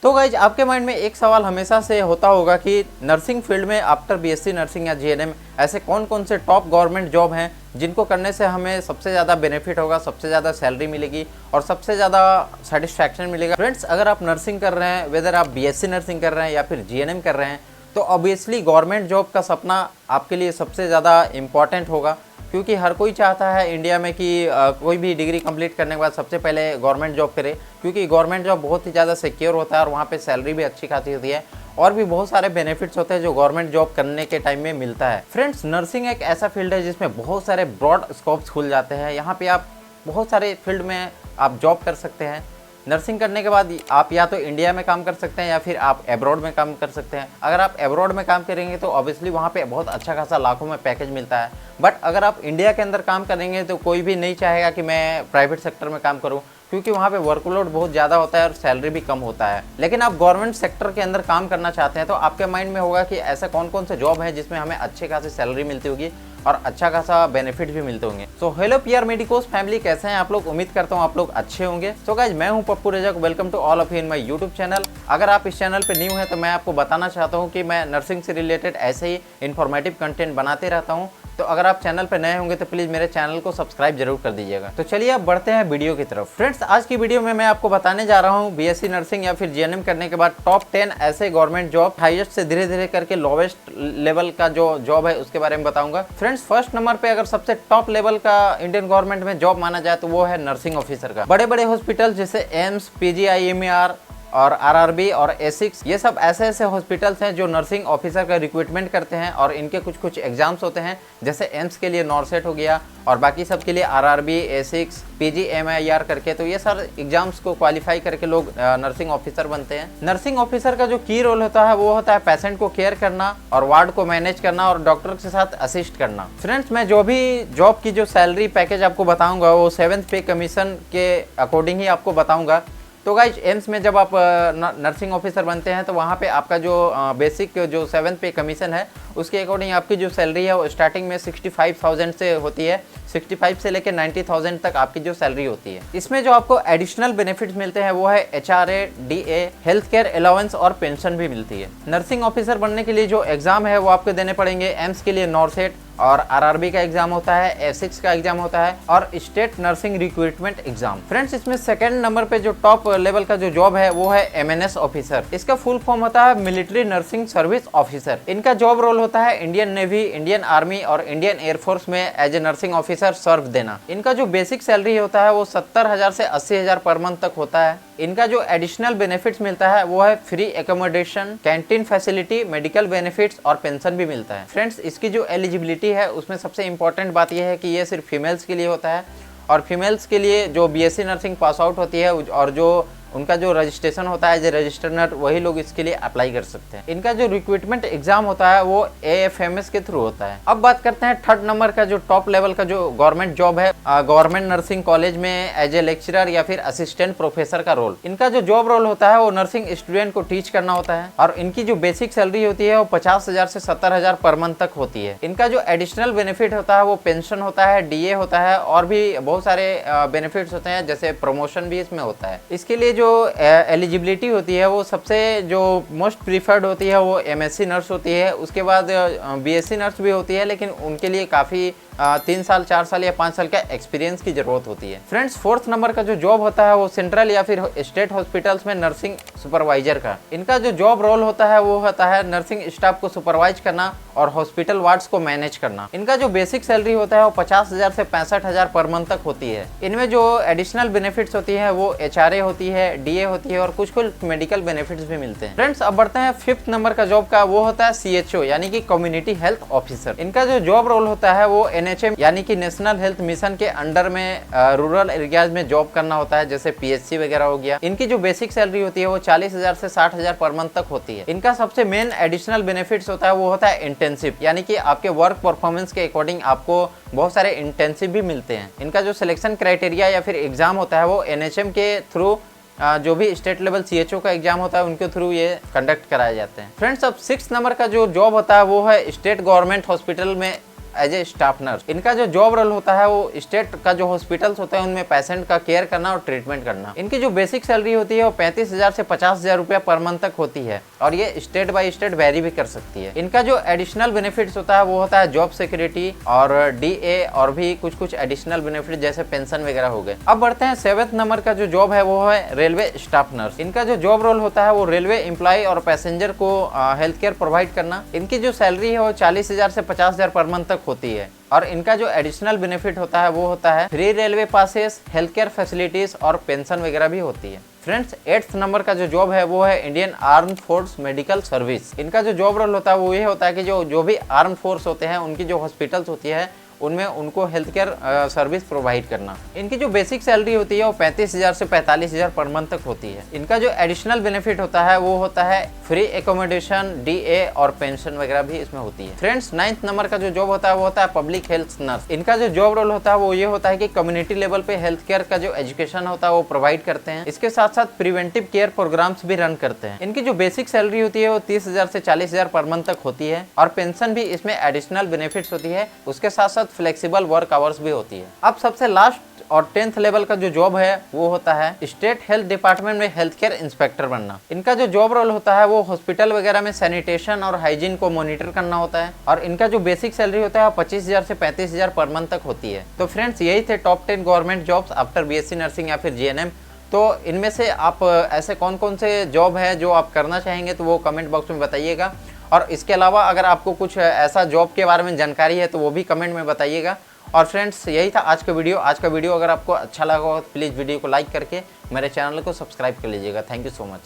तो गाइज आपके माइंड में एक सवाल हमेशा से होता होगा कि नर्सिंग फील्ड में आफ्टर बीएससी नर्सिंग या जीएनएम ऐसे कौन कौन से टॉप गवर्नमेंट जॉब हैं जिनको करने से हमें सबसे ज़्यादा बेनिफिट होगा, सबसे ज़्यादा सैलरी मिलेगी और सबसे ज़्यादा सेटिस्फैक्शन मिलेगा। फ्रेंड्स, अगर आप नर्सिंग कर रहे हैं, वेदर आप बीएससी नर्सिंग कर रहे हैं या फिर जीएनएम कर रहे हैं, तो ऑब्वियसली गवर्नमेंट जॉब का सपना आपके लिए सबसे ज़्यादा इम्पॉर्टेंट होगा, क्योंकि हर कोई चाहता है इंडिया में कि कोई भी डिग्री कंप्लीट करने के बाद सबसे पहले गवर्नमेंट जॉब करे, क्योंकि गवर्नमेंट जॉब बहुत ही ज़्यादा सिक्योर होता है और वहाँ पे सैलरी भी अच्छी खासी होती है और भी बहुत सारे बेनिफिट्स होते हैं जो गवर्नमेंट जॉब करने के टाइम में मिलता है। फ्रेंड्स, नर्सिंग एक ऐसा फील्ड है जिसमें बहुत सारे ब्रॉड स्कोप्स खुल जाते हैं। यहाँ पे आप बहुत सारे फील्ड में आप जॉब कर सकते हैं। नर्सिंग करने के बाद आप या तो इंडिया में काम कर सकते हैं या फिर आप एब्रॉड में काम कर सकते हैं। अगर आप एब्रॉड में काम करेंगे तो ऑब्वियसली वहाँ पे बहुत अच्छा खासा लाखों में पैकेज मिलता है, बट अगर आप इंडिया के अंदर काम करेंगे तो कोई भी नहीं चाहेगा कि मैं प्राइवेट सेक्टर में काम करूँ, क्योंकि वहाँ पे वर्कलोड बहुत ज़्यादा होता है और सैलरी भी कम होता है। लेकिन आप गवर्नमेंट सेक्टर के अंदर काम करना चाहते हैं तो आपके माइंड में होगा कि ऐसा कौन कौन से जॉब है जिसमें हमें अच्छे खासी सैलरी मिलती होगी और अच्छा खासा बेनिफिट भी मिलते होंगे। So hello PR medicos family, कैसे हैं आप लोग? उम्मीद करता हूँ आप लोग अच्छे होंगे। सो गाइज, मैं हूँ Pappu Rajak, welcome to all of you in my YouTube channel. अगर आप इस चैनल पे न्यू हैं तो मैं आपको बताना चाहता हूँ कि मैं नर्सिंग से रिलेटेड ऐसे ही इन्फॉर्मेटिव कंटेंट बनाते रहता हूँ। तो अगर आप चैनल पर नए होंगे तो प्लीज़ मेरे चैनल को सब्सक्राइब जरूर कर दीजिएगा। तो चलिए अब बढ़ते हैं वीडियो की तरफ। फ्रेंड्स, आज की वीडियो में मैं आपको बताने जा रहा हूँ बीएससी नर्सिंग या फिर जीएनएम करने के बाद टॉप 10 ऐसे गवर्नमेंट जॉब, हाईएस्ट से धीरे धीरे करके लोवेस्ट लेवल का जो जॉब है उसके बारे में बताऊंगा। फ्रेंड्स, फर्स्ट नंबर पे अगर सबसे टॉप लेवल का इंडियन गवर्नमेंट में जॉब माना जाए तो वो है नर्सिंग ऑफिसर का। बड़े बड़े हॉस्पिटल जैसे एम्स, पीजीआईएमईआर और आरआरबी और एसिक्स, ये सब ऐसे ऐसे हॉस्पिटल्स हैं जो नर्सिंग ऑफिसर का रिक्रूटमेंट करते हैं और इनके कुछ कुछ एग्जाम्स होते हैं, जैसे एम्स के लिए नॉर्सेट हो गया और बाकी सब के लिए आरआरबी, एसिक्स, पीजीएमईआर करके। तो ये सारे एग्जाम्स को क्वालिफाई करके लोग नर्सिंग ऑफिसर बनते हैं। नर्सिंग ऑफिसर का जो की रोल होता है वो होता है पेशेंट को केयर करना और वार्ड को मैनेज करना और डॉक्टर के साथ असिस्ट करना। फ्रेंड्स, मैं जो भी जॉब की जो सैलरी पैकेज आपको बताऊंगा वो 7th पे कमीशन के अकॉर्डिंग ही आपको बताऊंगा। तो गाइज, एम्स में जब आप नर्सिंग ऑफिसर बनते हैं तो वहाँ पे आपका जो बेसिक जो 7th पे कमीशन है उसके अकॉर्डिंग आपकी जो सैलरी है वो स्टार्टिंग में 65,000 से होती है। 65 से लेकर 90,000 तक आपकी जो सैलरी होती है। इसमें जो आपको एडिशनल बेनिफिट्स मिलते हैं वो है HRA, DA, health care allowance और पेंशन भी मिलती है। नर्सिंग ऑफिसर बनने के लिए जो एग्जाम है वो आपको देने पड़ेंगे। एम्स के लिए नॉर्सेट और आरआरबी का एग्जाम होता है, एसिक्स का एग्जाम होता है और state nursing recruitment exam. Friends, इसमें सेकंड नंबर पे जो टॉप लेवल का जो जॉब है वो है एमएनएस ऑफिसर। इसका फुल फॉर्म होता है मिलिट्री नर्सिंग सर्विस ऑफिसर। इनका जॉब रोल होता है इंडियन नेवी, इंडियन आर्मी और इंडियन एयरफोर्स में एज ए नर्सिंग ऑफिसर सर्व देना। इनका जो बेसिक सैलरी होता है वो 70,000 से 80,000 पर मंथ तक होता है। इनका जो एडिशनल बेनिफिट्स मिलता है वो है free accommodation, canteen facility, medical benefits और पेंशन भी मिलता है। फ्रेंड्स, इसकी जो एलिजिबिलिटी है उसमें सबसे इंपॉर्टेंट बात यह है कि ये सिर्फ फीमेल्स के लिए होता है और फीमेल्स के लिए जो बीएससी नर्सिंग पास आउट होती है और जो उनका जो रजिस्ट्रेशन होता है एज ए रजिस्टर्ड नर्स, वही लोग इसके लिए अप्लाई कर सकते हैं। इनका जो रिक्रूटमेंट एग्जाम होता है वो एएफएमएस के थ्रू होता है। अब बात करते हैं थर्ड नंबर का जो टॉप लेवल का जो गवर्नमेंट जॉब है, गवर्नमेंट नर्सिंग कॉलेज में एज ए लेक्चरर या फिर असिस्टेंट प्रोफेसर का रोल। इनका जो जॉब रोल होता है वो नर्सिंग स्टूडेंट को टीच करना होता है और इनकी जो बेसिक सैलरी होती है वो 50,000 से 70,000 पर मंथ तक होती है। इनका जो एडिशनल बेनिफिट होता है वो पेंशन होता है, डीए होता है और भी बहुत सारे बेनिफिट्स होते हैं, जैसे प्रमोशन भी इसमें होता है। इसके लिए जो एलिजिबिलिटी होती है वो सबसे जो मोस्ट प्रीफर्ड होती है वो एमएससी नर्स होती है। उसके बाद बीएससी नर्स भी होती है, लेकिन उनके लिए काफ़ी 3 साल, 4 साल या 5 साल का एक्सपीरियंस की जरूरत होती है। फ्रेंड्स, फोर्थ नंबर का जो जॉब होता है वो सेंट्रल या फिर स्टेट हॉस्पिटल्स में नर्सिंग सुपरवाइजर का। इनका जो जॉब रोल होता है वो होता है नर्सिंग स्टाफ को सुपरवाइज करना और हॉस्पिटल वार्ड्स को मैनेज करना। इनका जो बेसिक सैलरी होता है वो 50,000 से 65,000 पर मंथ तक होती है। इनमें जो एडिशनल बेनिफिट्स होती है वो एचआरए होती है, डीए होती है और कुछ कुछ मेडिकल बेनिफिट्स भी मिलते हैं। फ्रेंड्स, अब बढ़ते हैं फिफ्थ नंबर का जॉब का, वो होता है सीएचओ यानी कि कम्युनिटी हेल्थ ऑफिसर। इनका जो जॉब रोल होता है वो एनएचएम यानी कि नेशनल हेल्थ मिशन के अंडर में रूरल एरियाज में जॉब करना होता है, जैसे पीएचसी वगैरह हो गया। इनकी जो बेसिक सैलरी होती है वो 40,000 से 60,000 पर मंथ तक होती है। इनका सबसे मेन एडिशनल बेनिफिट्स होता है वो होता है इंटर्नशिप, यानी कि आपके वर्क परफॉर्मेंस के अकॉर्डिंग आपको बहुत सारे इंटर्नशिप भी मिलते हैं। इनका जो सिलेक्शन क्राइटेरिया या फिर एग्जाम होता है वो एनएचएम के थ्रू जो भी स्टेट लेवल सीएचओ का एग्जाम होता है उनके थ्रू ये कंडक्ट कराए जाते हैं। फ्रेंड्स, अब 6 नंबर का जो जॉब होता है वो है स्टेट गवर्नमेंट हॉस्पिटल में एज ए स्टाफ नर्स। इनका जो जॉब रोल होता है वो स्टेट का जो हॉस्पिटल्स होते हैं उनमें पेशेंट का केयर करना और ट्रीटमेंट करना। इनकी जो बेसिक सैलरी होती है वो 35,000 से 50,000 रुपया पर मंथ तक होती है और ये स्टेट बाय स्टेट वेरी भी कर सकती है। इनका जो एडिशनल बेनिफिट्स होता है वो होता है जॉब सिक्योरिटी और DA और भी कुछ एडिशनल बेनिफिट जैसे पेंशन वगैरह हो गए। अब बढ़ते हैं 7th नंबर का जो जॉब है वो है रेलवे स्टाफ नर्स। इनका जो जॉब रोल होता है वो रेलवे एम्प्लॉय और पैसेंजर को हेल्थ केयर प्रोवाइड करना। इनकी जो सैलरी है वो 40,000 से 50,000 पर मंथ तक होती है और इनका जो एडिशनल बेनिफिट होता है वो होता है free railway passes, health care facilities और पेंशन वगैरह भी होती है। फ्रेंड्स 8th नंबर का जो जॉब है वो है Indian arm force medical service. इनका जो जॉब रोल होता है वो ये होता है कि जो भी आर्म फोर्स होते हैं उनकी जो हॉस्पिटल्स होती है उनमें उनको हेल्थ केयर सर्विस प्रोवाइड करना। इनकी जो बेसिक सैलरी होती है वो 35,000 से 45,000 पर मंथ तक होती है। इनका जो एडिशनल बेनिफिट होता है वो होता है फ्री एकोमोडेशन, DA और पेंशन वगैरह भी इसमें होती है। फ्रेंड्स 9th नंबर का जो जॉब होता है वो होता है पब्लिक हेल्थ नर्स। इनका जो जॉब रोल होता है वो ये होता है कि कम्युनिटी लेवल पे हेल्थ केयर का जो एजुकेशन होता है वो प्रोवाइड करते हैं। इसके साथ साथ प्रिवेंटिव केयर प्रोग्राम्स भी रन करते हैं। इनकी जो बेसिक सैलरी होती है वो 30,000 से 40,000 पर मंथ तक होती है और पेंशन भी इसमें एडिशनल बेनिफिट्स होती है। उसके साथ साथ फ्लेक्सिबल वर्क आवर्स भी होती है। अब सबसे लास्ट और 10th लेवल का जो जॉब है वो होता है स्टेट हेल्थ डिपार्टमेंट में हेल्थ केयर इंस्पेक्टर बनना। इनका जो जॉब रोल होता है वो हॉस्पिटल वगैरह में सैनिटेशन और हाइजीन को मॉनिटर करना होता है और इनका जो बेसिक सैलरी होता है 25,000 से 35,000 पर मंथ तक होती है। तो फ्रेंड्स यही थे top 10 government jobs after BSc nursing या फिर GNM। तो इनमें से आप ऐसे कौन कौन से जॉब है जो आप करना चाहेंगे तो वो कमेंट बॉक्स में बताइएगा और इसके अलावा अगर आपको कुछ ऐसा जॉब के बारे में जानकारी है तो वो भी कमेंट में बताइएगा। और फ्रेंड्स यही था आज का वीडियो। आज का वीडियो अगर आपको अच्छा लगा हो तो प्लीज़ वीडियो को लाइक करके मेरे चैनल को सब्सक्राइब कर लीजिएगा। Thank you so much.